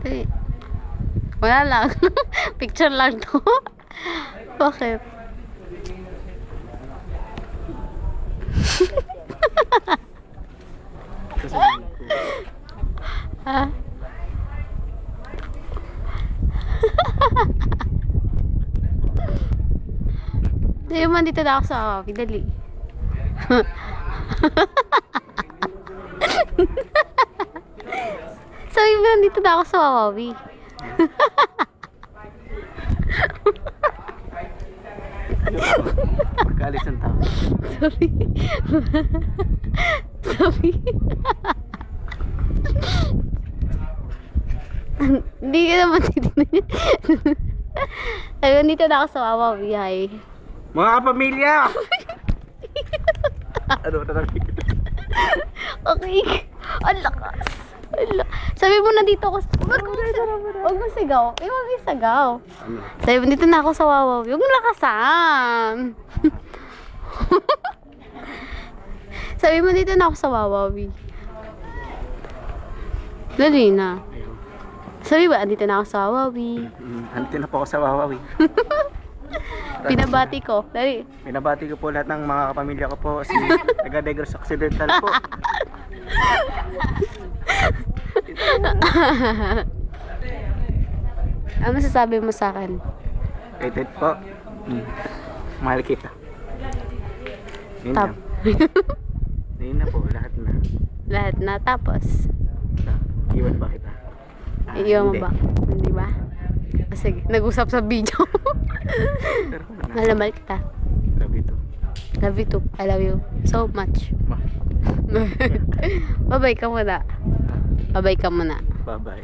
Eh, wala lang. Picture lang to. Bakit? Ha? Dali man dito na ako sa dali. Sabi mo nandito na ako sa Wawawi. Pagkalis ng tao. Sorry. Sorry. Hindi ka naman titignan. Sabi mo nandito na ako sa Wawawi. Hi. Mga kapamilya! Ano na Okay. Ang lakas. Sabi mo na dito ako. Huwag mo sigaw. Huwag mo sigaw. Ano? Sabi mo dito na ako sa Wawawi. Huwag mo lakasan. Sabi mo dito na ako sa Wawawi. Dali na. Sabi ba, andito na ako sa Wawawi. Andito na po ako sa Wawawi. Pinabati ko. Dali. Binabati ko po lahat ng mga kapamilya ko po. Si taga-Negros Occidental po. Ano masasabi mo sa akin? Rated po. Mahal kita. Yun Tap. lang. Yun na po, lahat na. Lahat na. Tapos, Iwan ba kita? iiwan mo hindi. ba? Hindi ba? Ah, sige, nag-usap sa video. Pero wala na. Mahal na mahal kita. Love you too. Love you too. I love you so much. Bye-bye ka muna. Bye-bye ka muna. Bye-bye.